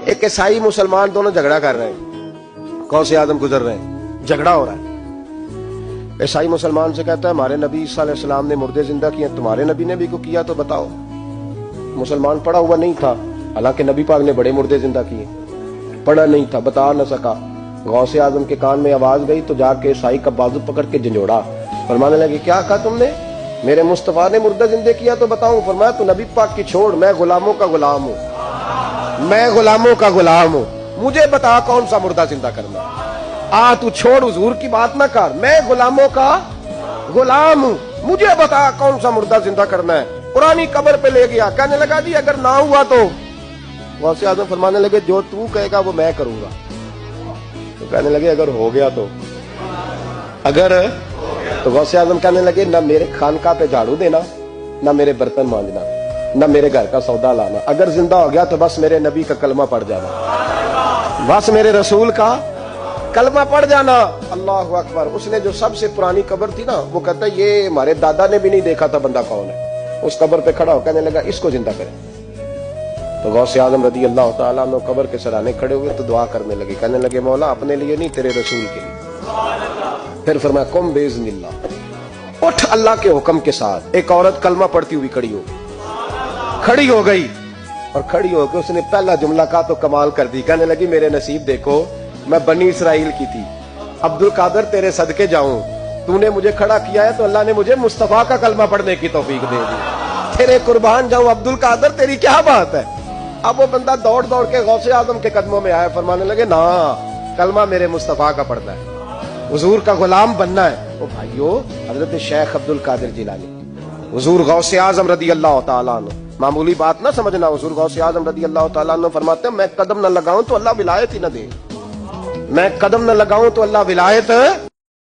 ایک عیسائی مسلمان دونوں جھگڑا کر رہے ہیں، غوث اعظم گزر رہے ہیں، جھگڑا ہو رہا ہے۔ عیسائی مسلمان سے کہتا ہے ہمارے نبی عیسیٰ علیہ السلام نے مردے زندہ کیے، تمہارے نبی نے بھی کو کیا تو بتاؤ۔ مسلمان پڑھا ہوا نہیں تھا، حالانکہ نبی پاک نے بڑے مردے زندہ کیے، پڑھا نہیں تھا، بتا نہ سکا۔ غوث اعظم کے کان میں آواز گئی تو جا کے عیسائی کا بازو پکڑ کے جھنجھوڑا، فرمانے لگے کیا کہا تم نے؟ میرے مصطفیٰ نے مردہ زندہ کیا تو بتاؤں؟ فرمایا تو نبی پاک کی چھوڑ، میں غلاموں کا غلام ہوں، میں غلاموں کا غلام ہوں، مجھے بتا کون سا مردہ زندہ کرنا ہے؟ تو چھوڑ حضور کی بات نہ کر، میں غلاموں کا غلام ہوں، مجھے بتا کون سا مردہ زندہ کرنا ہے۔ پرانی قبر پہ لے گیا، کہنے لگا جی اگر نہ ہوا تو؟ غوث اعظم فرمانے لگے جو تو کہے گا وہ میں کروں گا۔ تو کہنے لگے اگر ہو گیا تو؟ اگر تو غوث اعظم کہنے لگے نہ میرے خانقاہ پہ جھاڑو دینا، نہ میرے برتن مانجنا، نہ میرے گھر کا سودا لانا، اگر زندہ ہو گیا تو بس میرے نبی کا کلمہ پڑھ جانا، بس میرے رسول کا کلمہ پڑھ جانا۔ اللہ اکبر۔ اس نے جو سب سے پرانی قبر تھی نا، وہ کہتا ہے یہ ہمارے دادا نے بھی نہیں دیکھا تھا بندہ کون ہے، اس قبر پہ کھڑا ہو کہنے لگا اس کو زندہ کریں۔ تو غوث اعظم رضی اللہ تعالیٰ عنہ قبر کے سرانے کھڑے ہوئے تو دعا کرنے لگے، کہنے لگے مولا اپنے لیے نہیں تیرے رسول کے لیے۔ پھر فرمایا قم باذن اللہ، اٹھ اللہ کے حکم کے ساتھ۔ ایک عورت کلمہ پڑھتی ہوئی کھڑی ہو گئی اور کھڑی ہو کے اس نے پہلا جملہ کہا تو کمال کر دی، کہنے لگی میرے نصیب دیکھو میں بنی اسرائیل کی تھی، عبد القادر تیرے صدقے جاؤں، تو نے مجھے کھڑا کیا ہے تو اللہ نے مجھے مصطفیٰ کا کلمہ پڑھنے کی توفیق دے دی، تیرے قربان جاؤں عبد القادر، تیری کیا بات ہے؟ اب وہ بندہ دوڑ دوڑ کے غوث اعظم کے قدموں میں آیا، فرمانے لگے نا کلمہ میرے مصطفیٰ کا پڑھنا ہے، حضور کا غلام بننا ہے۔ او بھائیو، حضرت شیخ عبد القادر جیلانی، حضور غوث اعظم رضی اللہ تعالیٰ عنہ، معمولی بات نہ سمجھنا، حضور غوث اعظم رضی اللہ تعالیٰ عنہ فرماتے ہیں میں قدم نہ لگاؤں تو اللہ ولایت ہی نہ دے، میں قدم نہ لگاؤں تو اللہ ولایت